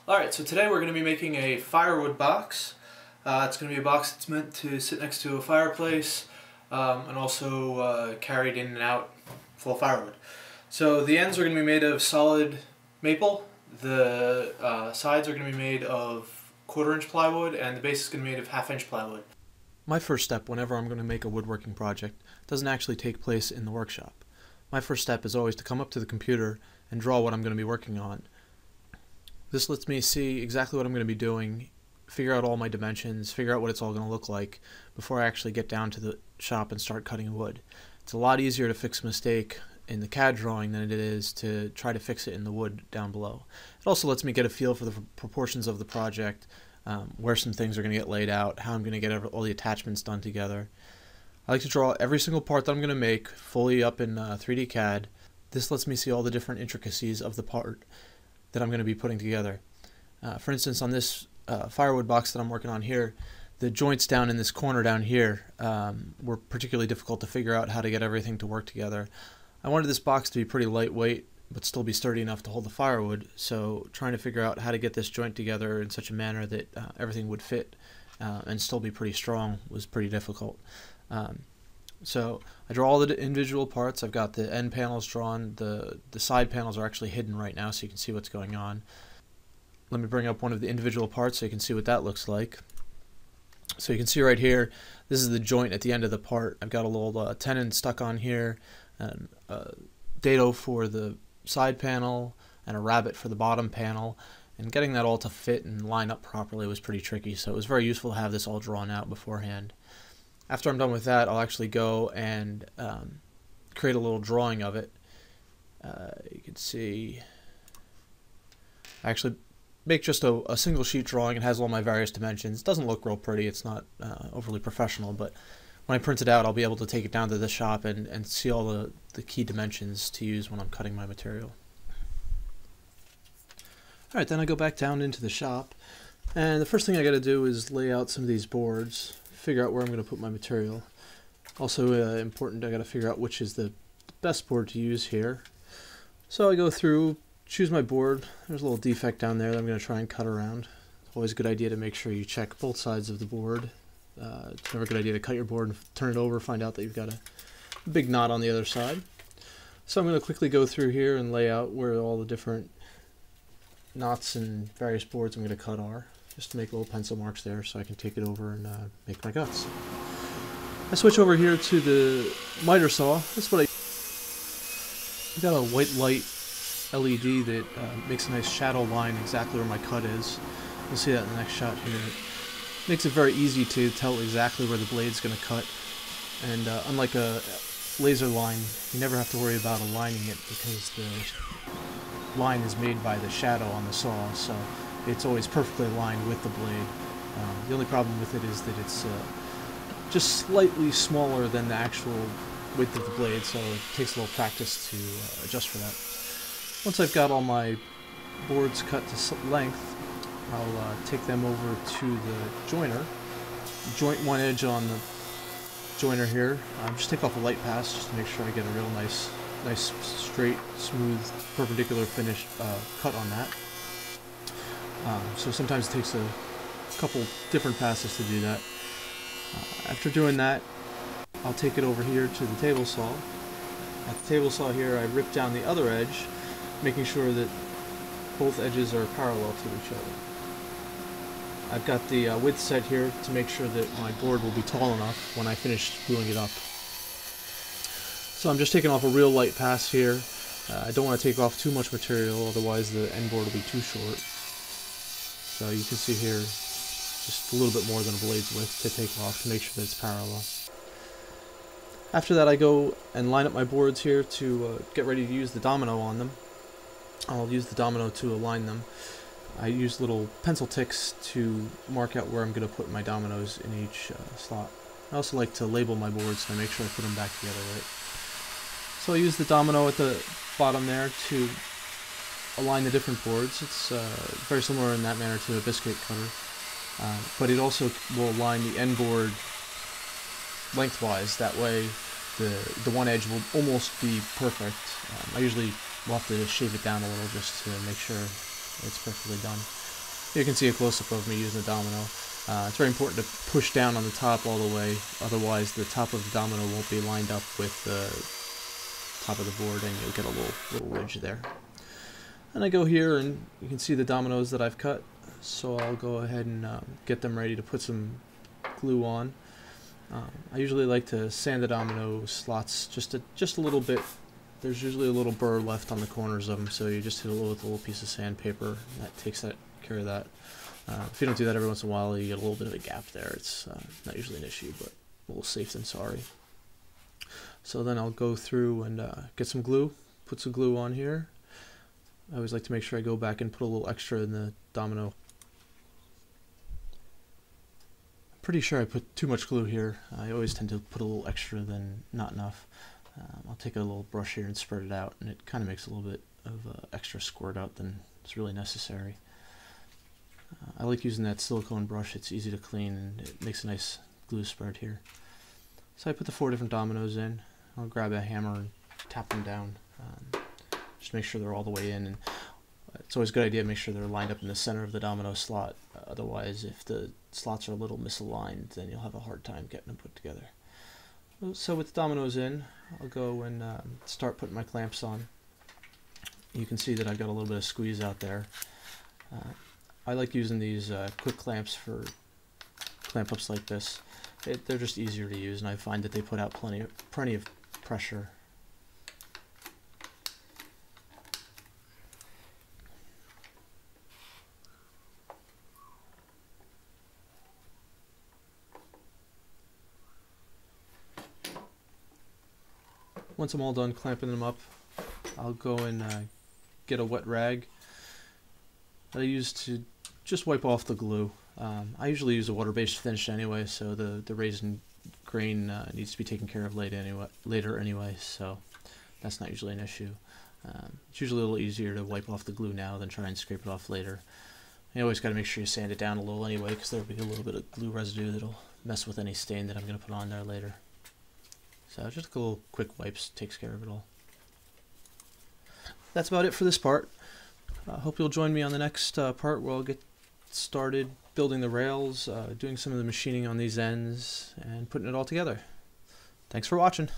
Alright, so today we're going to be making a firewood box. It's going to be a box that's meant to sit next to a fireplace and also carried in and out full of firewood. So the ends are going to be made of solid maple, the sides are going to be made of 1/4-inch plywood, and the base is going to be made of 1/2-inch plywood. My first step whenever I'm going to make a woodworking project doesn't actually take place in the workshop. My first step is always to come up to the computer and draw what I'm going to be working on. This lets me see exactly what I'm going to be doing, figure out all my dimensions, figure out what it's all going to look like before I actually get down to the shop and start cutting wood. It's a lot easier to fix a mistake in the CAD drawing than it is to try to fix it in the wood down below. It also lets me get a feel for the proportions of the project, where some things are going to get laid out, how I'm going to get all the attachments done together. I like to draw every single part that I'm going to make fully up in 3D CAD. This lets me see all the different intricacies of the part that I'm going to be putting together. For instance, on this firewood box that I'm working on here, the joints down in this corner down here were particularly difficult to figure out how to get everything to work together. I wanted this box to be pretty lightweight but still be sturdy enough to hold the firewood, so trying to figure out how to get this joint together in such a manner that everything would fit and still be pretty strong was pretty difficult. So I draw all the individual parts. I've got the end panels drawn. The side panels are actually hidden right now so you can see what's going on. Let me bring up one of the individual parts so you can see what that looks like. So you can see right here, this is the joint at the end of the part. I've got a little tenon stuck on here, and a dado for the side panel, and a rabbet for the bottom panel. And getting that all to fit and line up properly was pretty tricky, so it was very useful to have this all drawn out beforehand. After I'm done with that, I'll actually go and create a little drawing of it. You can see I actually make just a single sheet drawing. It has all my various dimensions. It doesn't look real pretty. It's not overly professional, but when I print it out, I'll be able to take it down to the shop and see all the key dimensions to use when I'm cutting my material. Alright, then I go back down into the shop, and the first thing I got to do is lay out some of these boards, figure out where I'm going to put my material. Also important, I got to figure out which is the best board to use here. So I go through, choose my board. There's a little defect down there that I'm going to try and cut around. It's always a good idea to make sure you check both sides of the board. It's never a good idea to cut your board and turn it over, find out that you've got a big knot on the other side. So I'm going to quickly go through here and lay out where all the different knots and various boards I'm going to cut are, just to make little pencil marks there so I can take it over and make my cuts. I switch over here to the miter saw. That's what I've got a white light LED that makes a nice shadow line exactly where my cut is. You'll see that in the next shot here. It makes it very easy to tell exactly where the blade's going to cut, and unlike a laser line, you never have to worry about aligning it because the line is made by the shadow on the saw, so it's always perfectly aligned with the blade. The only problem with it is that it's just slightly smaller than the actual width of the blade, so it takes a little practice to adjust for that. Once I've got all my boards cut to length, I'll take them over to the joiner, joint one edge on the joiner here. Just take off a light pass just to make sure I get a real nice straight, smooth, perpendicular finish cut on that. So sometimes it takes a couple different passes to do that. After doing that, I'll take it over here to the table saw. At the table saw here, I rip down the other edge, making sure that both edges are parallel to each other. I've got the width set here to make sure that my board will be tall enough when I finish gluing it up. So I'm just taking off a real light pass here. I don't want to take off too much material, otherwise the end board will be too short. So you can see here just a little bit more than a blade's width to take off to make sure that it's parallel. After that, I go and line up my boards here to get ready to use the domino on them. I'll use the domino to align them. I use little pencil ticks to mark out where I'm going to put my dominoes in each slot. I also like to label my boards so I make sure I put them back together right. So I use the domino at the bottom there to align the different boards. It's very similar in that manner to a biscuit cutter, but it also will align the end board lengthwise. That way the one edge will almost be perfect. I usually will have to shave it down a little just to make sure it's perfectly done. You can see a close-up of me using the domino. It's very important to push down on the top all the way, otherwise the top of the domino won't be lined up with the top of the board and you'll get a little ridge there. And I go here and you can see the dominoes that I've cut, so I'll go ahead and get them ready to put some glue on. I usually like to sand the domino slots just a little bit. There's usually a little burr left on the corners of them, so you just hit a little piece of sandpaper. That takes care of that. If you don't do that every once in a while, you get a little bit of a gap there. It's not usually an issue, but a little safe than sorry. So then I'll go through and get some glue, put some glue on here. I always like to make sure I go back and put a little extra in the domino. Pretty sure I put too much glue here. I always tend to put a little extra than not enough. I'll take a little brush here and spread it out, and it kind of makes a little bit of extra squirt out than is really necessary. I like using that silicone brush. It's easy to clean and it makes a nice glue spread here. So I put the 4 different dominoes in. I'll grab a hammer and tap them down. Just make sure they're all the way in, and it's always a good idea to make sure they're lined up in the center of the domino slot. Otherwise, if the slots are a little misaligned, then you'll have a hard time getting them put together. So with the dominoes in, I'll go and start putting my clamps on. You can see that I've got a little bit of squeeze out there. I like using these quick clamps for clamp ups like this. They're just easier to use, and I find that they put out plenty of pressure. Once I'm all done clamping them up, I'll go and get a wet rag that I use to just wipe off the glue. I usually use a water-based finish anyway, so the raisin grain needs to be taken care of later anyway, so that's not usually an issue. It's usually a little easier to wipe off the glue now than try and scrape it off later. You always got to make sure you sand it down a little anyway, because there'll be a little bit of glue residue that'll mess with any stain that I'm going to put on there later. So just a little quick wipes takes care of it all. That's about it for this part. I hope you'll join me on the next part where I'll get started building the rails, doing some of the machining on these ends, and putting it all together. Thanks for watching.